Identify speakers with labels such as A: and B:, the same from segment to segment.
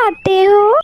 A: खाते हो?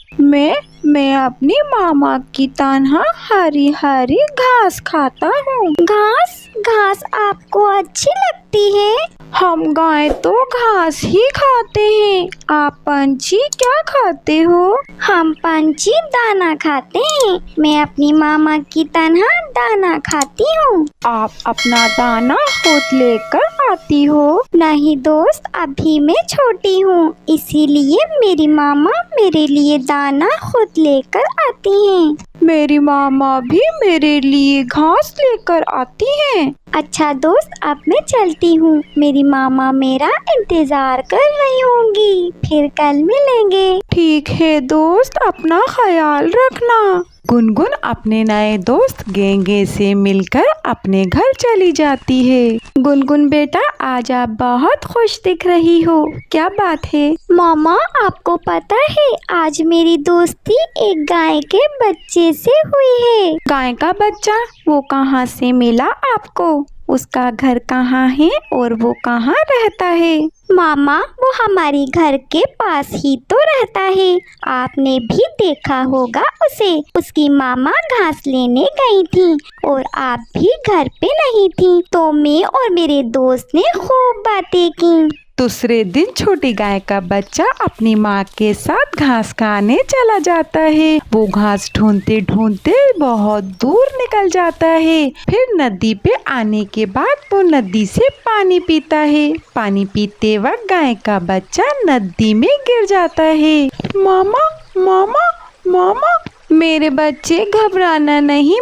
B: मैं अपनी मामा की तरह हरी हरी घास खाता हूँ।
A: घास घास आपको अच्छी लगती है?
B: हम गाय तो घास ही खाते हैं। आप पंछी क्या खाते हो?
A: हम पंछी दाना खाते हैं। मैं अपनी मामा की तरह दाना खाती हूँ।
B: आप अपना दाना खुद लेकर आती हो?
A: नहीं दोस्त, अभी मैं छोटी हूँ, इसीलिए मेरी मामा मेरे लिए दाना खुद लेकर आती हैं।
B: मेरी मामा भी मेरे लिए घास लेकर आती हैं।
A: अच्छा दोस्त, अब मैं चलती हूँ। मेरी मामा मेरा इंतजार कर रही होंगी। फिर कल मिलेंगे।
B: ठीक है दोस्त, अपना ख्याल रखना। गुनगुन अपने नए दोस्त गेंगे से मिलकर अपने घर चली जाती है। गुनगुन बेटा, आज आप बहुत खुश दिख रही हो, क्या बात है?
A: मामा, आपको पता है आज मेरी दोस्ती एक गाय के बच्चे से हुई है।
B: गाय का बच्चा? वो कहाँ से मिला आपको? उसका घर कहाँ है और वो कहाँ रहता है?
A: मामा, वो हमारे घर के पास ही तो रहता है। आपने भी देखा होगा उसे। उसकी मामा घास लेने गई थी और आप भी घर पे नहीं थी, तो मैं और मेरे दोस्त ने खूब बातें की।
B: दूसरे दिन छोटी गाय का बच्चा अपनी माँ के साथ घास खाने चला जाता है। वो घास ढूंढते ढूंढते बहुत दूर निकल जाता है। फिर नदी पे आने के बाद वो नदी से पानी पीता है। पानी पीते वक्त गाय का बच्चा नदी में गिर जाता है। मामा मामा मामा, मेरे बच्चे, घबराना नहीं,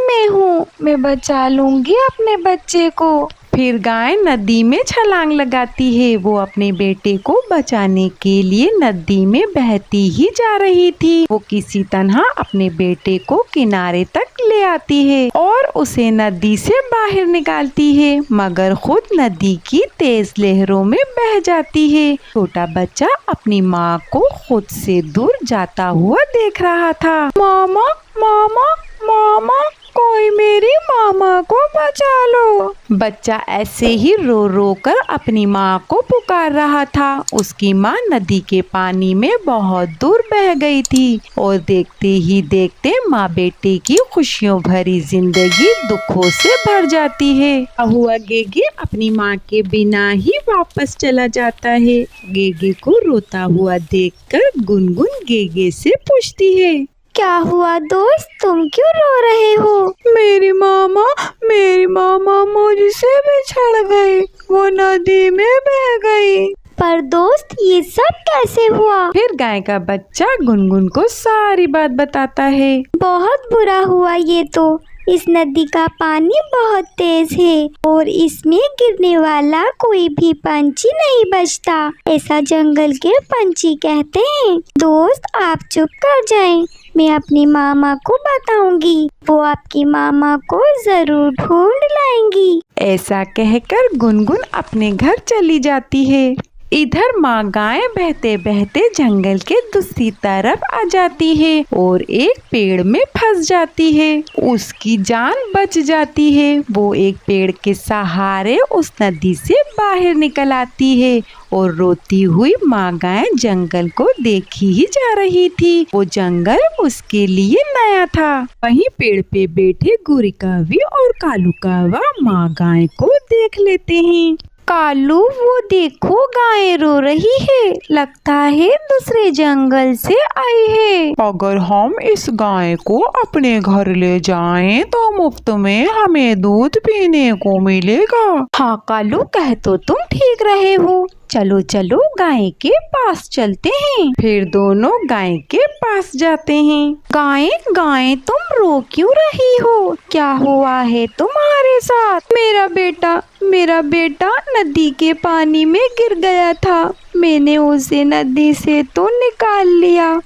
B: मैं बचा लूंगी अपने बच्चे को। फिर गाय नदी में छलांग लगाती है। वो अपने बेटे को बचाने के लिए नदी में बहती ही जा रही थी। वो किसी तरह अपने बेटे को किनारे तक ले आती है और उसे नदी से बाहर निकालती है, मगर खुद नदी की तेज लहरों में बह जाती है। छोटा बच्चा अपनी माँ को खुद से दूर जाता हुआ देख रहा था। मामा मामा मामा, कोई मेरी मामा को बचा लो। बच्चा ऐसे ही रो रो कर अपनी माँ को पुकार रहा था। उसकी माँ नदी के पानी में बहुत दूर बह गई थी और देखते ही देखते माँ बेटे की खुशियों भरी जिंदगी दुखों से भर जाती है। हुआ गेगे अपनी माँ के बिना ही वापस चला जाता है। गेगे को रोता हुआ देखकर गुनगुन गेगे से पूछती है,
A: क्या हुआ दोस्त, तुम क्यों रो रहे हो?
B: मेरी मामा मुझसे बिछड़ गई, वो नदी में बह गई।
A: पर दोस्त, ये सब कैसे हुआ?
B: फिर गाय का बच्चा गुनगुन को सारी बात बताता है।
A: बहुत बुरा हुआ ये तो। इस नदी का पानी बहुत तेज है और इसमें गिरने वाला कोई भी पंछी नहीं बचता, ऐसा जंगल के पंछी कहते हैं। दोस्त, आप चुप कर जाएं, मैं अपनी मामा को बताऊंगी। वो आपकी मामा को जरूर ढूंढ लाएंगी।
B: ऐसा कहकर गुनगुन अपने घर चली जाती है। इधर माँ गाय बहते बहते जंगल के दूसरी तरफ आ जाती है और एक पेड़ में फंस जाती है। उसकी जान बच जाती है। वो एक पेड़ के सहारे उस नदी से बाहर निकल आती है और रोती हुई माँ गाय जंगल को देखी ही जा रही थी। वो जंगल उसके लिए नया था। वहीं पेड़ पे बैठे गोरी कावी और कालू कावा माँ गाय को देख लेते हैं। कालू, वो देखो, गाय रो रही है, लगता है दूसरे जंगल से आई है।
C: अगर हम इस गाय को अपने घर ले जाएं तो मुफ्त में हमें दूध पीने को मिलेगा।
B: हाँ कालू, कह तो तुम ठीक रहे हो। चलो चलो गाय के पास चलते हैं। फिर दोनों गाय के पास जाते हैं। गाय गाय, तुम रो क्यों रही हो? क्या हुआ है तुम्हारे साथ? मेरा बेटा नदी के पानी में गिर गया था। मैंने उसे नदी से तो निकाल लिया,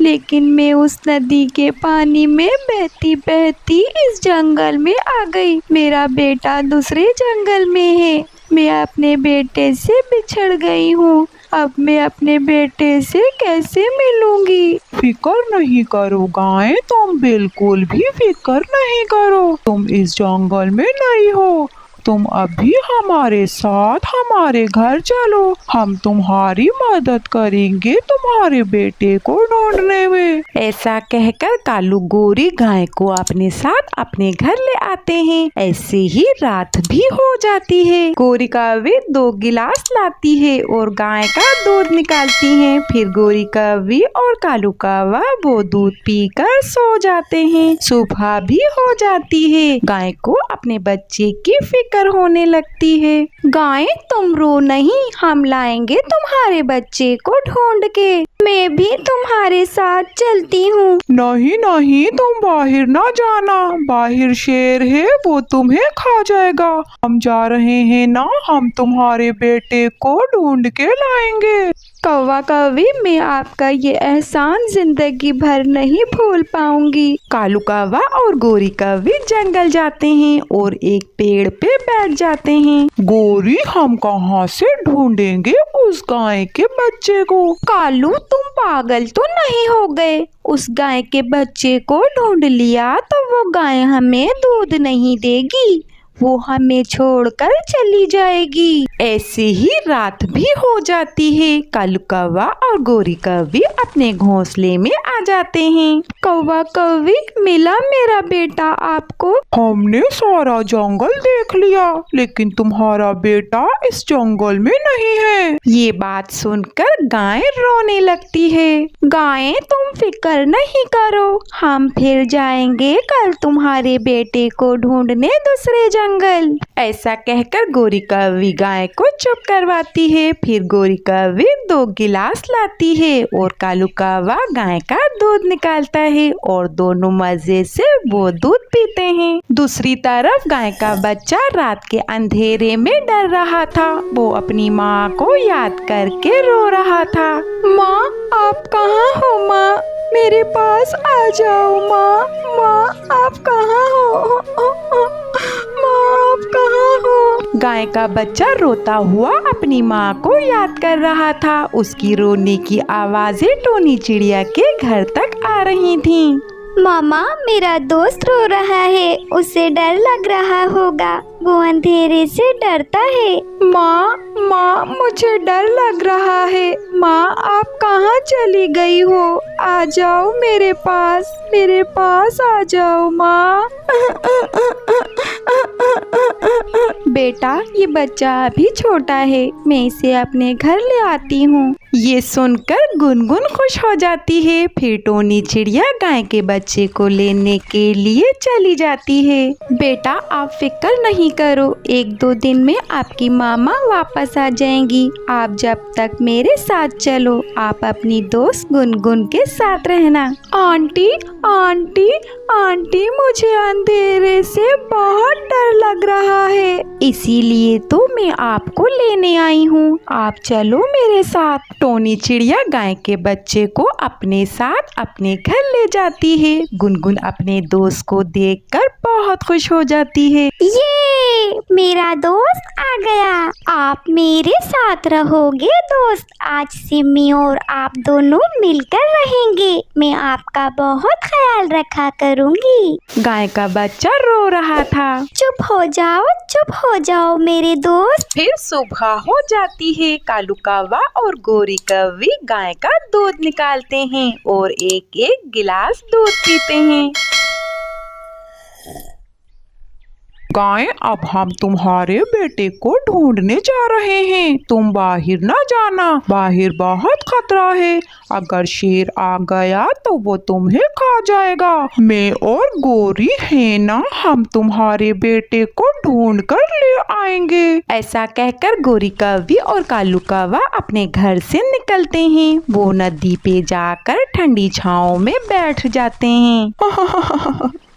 B: लेकिन मैं उस नदी के पानी में बहती बहती इस जंगल में आ गई। मेरा बेटा दूसरे जंगल में है। मैं अपने बेटे से बिछड़ गई हूँ। अब मैं अपने बेटे से कैसे मिलूंगी?
C: फिक्र नहीं करो गाय, तुम बिल्कुल भी फिक्र नहीं करो। तुम इस जंगल में नहीं हो, तुम अभी हमारे साथ हमारे घर चलो, हम तुम्हारी मदद करेंगे तुम्हारे बेटे को ढूंढने में।
B: ऐसा कहकर कालू गोरी गाय को अपने साथ अपने घर ले आते हैं। ऐसे ही रात भी हो जाती है। गोरी कौवी 2 गिलास लाती है और गाय का दूध निकालती है। फिर गोरी कौवी और कालू कौवा वो दूध पीकर सो जाते हैं। सुबह भी हो जाती है। गाय को अपने बच्चे की फिक्र होने लगती है। गाय तुम रो नहीं, हम लाएंगे तुम्हारे बच्चे को ढूंढ के। मैं भी तुम्हारे साथ चलती हूँ।
C: नहीं नहीं, तुम बाहर ना जाना, बाहर शेर है, वो तुम्हें खा जाएगा। हम जा रहे हैं ना, हम तुम्हारे बेटे को ढूंढ के लाएंगे।
B: कौवा कौवी, मैं आपका ये एहसान जिंदगी भर नहीं भूल पाऊंगी। कालू कौवा और गोरी कौवी जंगल जाते हैं और एक पेड़ पे बैठ जाते हैं।
C: गोरी, हम कहाँ से ढूंढेंगे उस गाय के बच्चे को?
B: कालू, तुम पागल तो नहीं हो गए? उस गाय के बच्चे को ढूंढ लिया तो वो गाय हमें दूध नहीं देगी, वो हमें छोड़कर चली जाएगी। ऐसे ही रात भी हो जाती है। कालू कौवा और गोरी कौवी अपने घोंसले में आ जाते हैं। कौवा कौवी, मिला मेरा बेटा आपको?
C: हमने सारा जंगल देख लिया, लेकिन तुम्हारा बेटा इस जंगल में नहीं है।
B: ये बात सुनकर गाय रोने लगती है। गाय, तुम फिक्र नहीं करो, हम फिर जाएंगे कल तुम्हारे बेटे को ढूंढने दूसरे जंगल। ऐसा कहकर गोरी कौवी गाय को चुप करवाती है। फिर गोरी कौवी 2 गिलास लाती है और कालू कौवा गाय का दूध निकालता है और दोनों मजे से वो दूध पीते हैं। दूसरी तरफ गाय का बच्चा रात के अंधेरे में डर रहा था। वो अपनी माँ को याद करके रो रहा था। माँ, आप कहाँ हो? माँ, मेरे पास आ जाओ। माँ, माँ, आप कहाँ हो? माँ, आप कहाँ हो? गाय का बच्चा रोता हुआ अपनी माँ को याद कर रहा था। उसकी रोने की आवाजें टोनी चिड़िया के घर तक आ रही थीं।
A: मामा, मेरा दोस्त रो रहा है, उसे डर लग रहा होगा, वो अंधेरे से डरता है।
B: माँ, माँ, मुझे डर लग रहा है। माँ, आप कहाँ चली गई हो? आ जाओ मेरे पास आ जाओ माँ। बेटा, ये बच्चा अभी छोटा है, मैं इसे अपने घर ले आती हूँ। ये सुनकर गुनगुन खुश हो जाती है। फिर टोनी चिड़िया गाय के बच्चे को लेने के लिए चली जाती है। बेटा, आप फिक्र नहीं करो, 1-2 दिन में आपकी मामा वापस आ जाएंगी। आप जब तक मेरे साथ चलो, आप अपनी दोस्त गुनगुन के साथ रहना। आंटी, आंटी, आंटी, मुझे अंधेरे से बहुत डर लग रहा है, इसीलिए तो मैं आपको लेने आई हूँ। आप चलो मेरे साथ। टोनी चिड़िया गाय के बच्चे को अपने साथ अपने घर ले जाती है। गुनगुन अपने दोस्त को देखकर बहुत खुश हो जाती है।
A: ये मेरा दोस्त आ गया, आप मेरे साथ रहोगे दोस्त। आज से मैं और आप दोनों मिलकर रहेंगे, मैं आपका बहुत ख्याल रखा करूँगी।
B: गाय का बच्चा रो रहा था।
A: चुप हो जाओ मेरे दोस्त।
B: फिर सुबह हो जाती है। कालू कौवा और गोरी कौवी गाय का दूध निकालते हैं और एक एक गिलास दूध पीते हैं।
C: गाय, अब हम तुम्हारे बेटे को ढूंढने जा रहे हैं, तुम बाहर ना जाना, बाहर बहुत खतरा है। अगर शेर आ गया तो वो तुम्हें खा जाएगा। मैं और गोरी है ना, हम तुम्हारे बेटे को ढूंढ कर ले आएंगे।
B: ऐसा कहकर गोरी कौवी और कालू कौवा अपने घर से निकलते हैं। वो नदी पे जाकर ठंडी छांव में बैठ जाते हैं।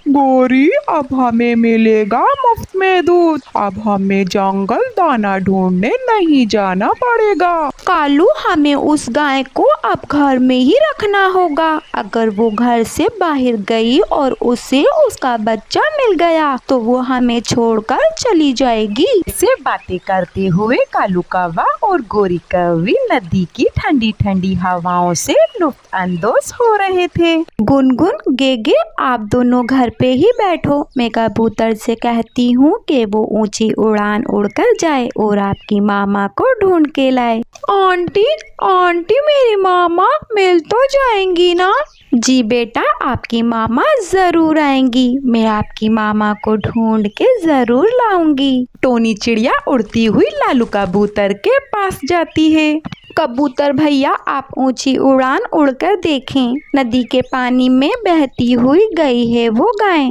C: गोरी, अब हमें मिलेगा मुफ्त में दूध, अब हमें जंगल दाना ढूंढने नहीं जाना पड़ेगा।
B: कालू, हमें उस गाय को अब घर में ही रखना होगा। अगर वो घर से बाहर गई और उसे उसका बच्चा मिल गया तो वो हमें छोड़कर चली जाएगी। ऐसे बातें करते हुए कालू कौवा और गोरी कौवी नदी की ठंडी ठंडी हवाओं से लुत्फ अंदोज हो रहे थे। गुनगुन, गेगे, आप दोनों घर पे
A: पे ही बैठो, मैं कबूतर से कहती हूँ कि वो ऊंची उड़ान उड़कर जाए और आपकी मामा को ढूंढ के लाए।
B: आंटी आंटी मेरी मामा मिल तो जाएंगी ना?
A: जी बेटा, आपकी मामा जरूर आएंगी, मैं आपकी मामा को ढूंढ के जरूर लाऊंगी।
B: टोनी चिड़िया उड़ती हुई लालू कबूतर के पास जाती है।
A: कबूतर भैया, आप ऊंची उड़ान उड़कर देखें, नदी के पानी में बहती हुई गई है वो गाय।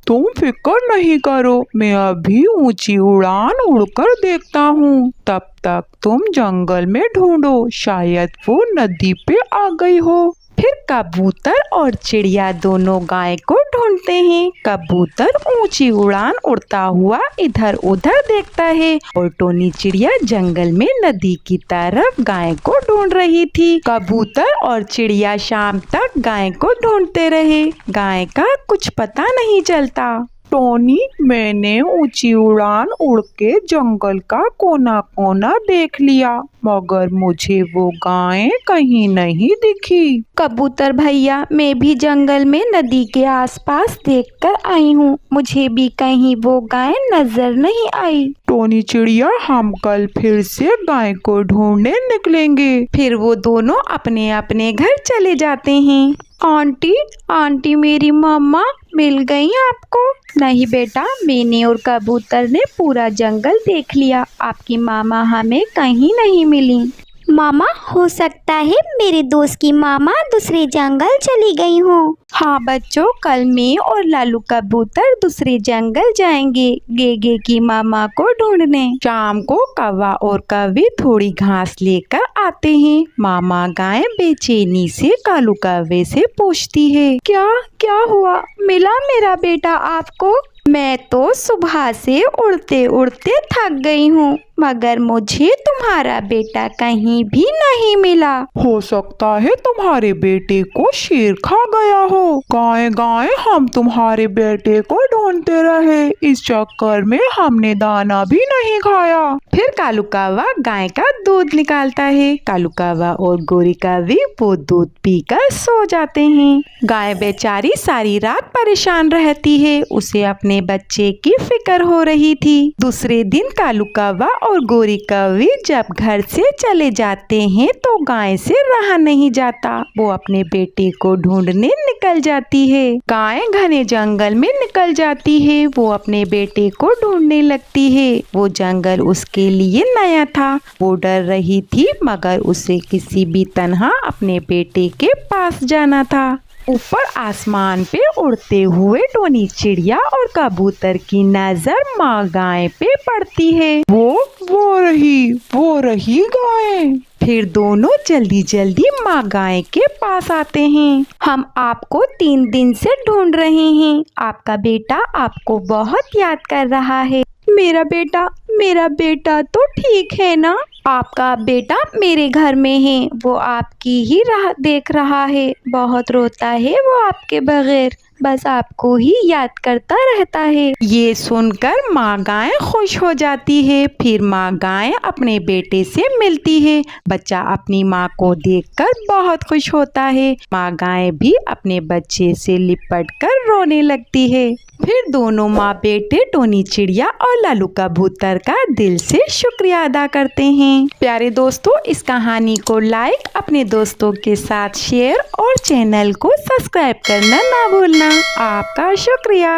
C: तुम फिक्र नहीं करो, मैं अभी ऊंची उड़ान उड़कर देखता हूँ। तब तक तुम जंगल में ढूंढो, शायद वो नदी पे आ गई हो।
B: फिर कबूतर और चिड़िया दोनों गाय को ढूंढते हैं। कबूतर ऊंची उड़ान उड़ता हुआ इधर उधर देखता है और टोनी चिड़िया जंगल में नदी की तरफ गाय को ढूंढ रही थी। कबूतर और चिड़िया शाम तक गाय को ढूंढते रहे। गाय का कुछ पता नहीं चलता।
C: टोनी, मैंने ऊंची उड़ान उड़ के जंगल का कोना कोना देख लिया, मगर मुझे वो गाय कहीं नहीं दिखी।
A: कबूतर भैया, मैं भी जंगल में नदी के आसपास देखकर आई हूँ, मुझे भी कहीं वो गाय नजर नहीं आई।
C: टोनी चिड़िया, हम कल फिर से गाय को ढूंढने निकलेंगे।
B: फिर वो दोनों अपने अपने घर चले जाते हैं।
A: आंटी आंटी मेरी मम्मा मिल गई आपको? नहीं बेटा, मैंने और कबूतर ने पूरा जंगल देख लिया, आपकी मामा हमें कहीं नहीं मिली। मामा, हो सकता है मेरे दोस्त की मामा दूसरे जंगल चली गई हो।
B: हाँ बच्चों, कल मैं और लालू कबूतर दूसरे जंगल जाएंगे गेगे की मामा को ढूंढने। शाम को कौवा और कौवी थोड़ी घास लेकर आते हैं। मामा गाय बेचैनी से कालू कौवे से पूछती है,
A: क्या क्या हुआ, मिला मेरा बेटा आपको?
B: मैं तो सुबह से उड़ते उड़ते थक गई हूँ, मगर मुझे तुम्हारा बेटा कहीं भी नहीं मिला।
C: हो सकता है तुम्हारे बेटे को शेर खा गया हो। गाय गाय, हम तुम्हारे बेटे को ढूंढते रहे, इस चक्कर में हमने दाना भी नहीं खाया।
B: फिर कालू कौवा गाय का दूध निकालता है। कालू कौवा और गोरी कौवी वो दूध पीकर सो जाते हैं। गाय बेचारी सारी रात परेशान रहती है, उसे अपने बच्चे की फिक्र हो रही थी। दूसरे दिन कालू कौवा और गोरी कौवी जब घर से चले जाते हैं तो गाय से रहा नहीं जाता, वो अपने बेटे को ढूंढने निकल जाती है। गाय घने जंगल में निकल जाती है, वो अपने बेटे को ढूंढने लगती है। वो जंगल उसके लिए नया था, वो डर रही थी, मगर उसे किसी भी तरह अपने बेटे के पास जाना था। ऊपर आसमान पे उड़ते हुए टोनी चिड़िया और कबूतर की नजर माँ गाय पे पड़ती है।
C: वो रही गाय।
B: फिर दोनों जल्दी जल्दी माँ गाय के पास आते हैं।
A: हम आपको 3 दिन से ढूंढ रहे हैं, आपका बेटा आपको बहुत याद कर रहा है। मेरा बेटा तो ठीक है ना? आपका बेटा मेरे घर में है, वो आपकी ही राह देख रहा है, बहुत रोता है वो आपके बगैर, बस आपको ही याद करता रहता है।
B: ये सुनकर माँ गाय खुश हो जाती है। फिर माँ गाय अपने बेटे से मिलती है। बच्चा अपनी माँ को देखकर बहुत खुश होता है। माँ गाय भी अपने बच्चे से लिपट कर रोने लगती है। फिर दोनों माँ बेटे टोनी चिड़िया और लालू कबूतर का दिल से शुक्रिया अदा करते हैं। प्यारे दोस्तों, इस कहानी को लाइक, अपने दोस्तों के साथ शेयर और चैनल को सब्सक्राइब करना ना भूलना। आपका शुक्रिया।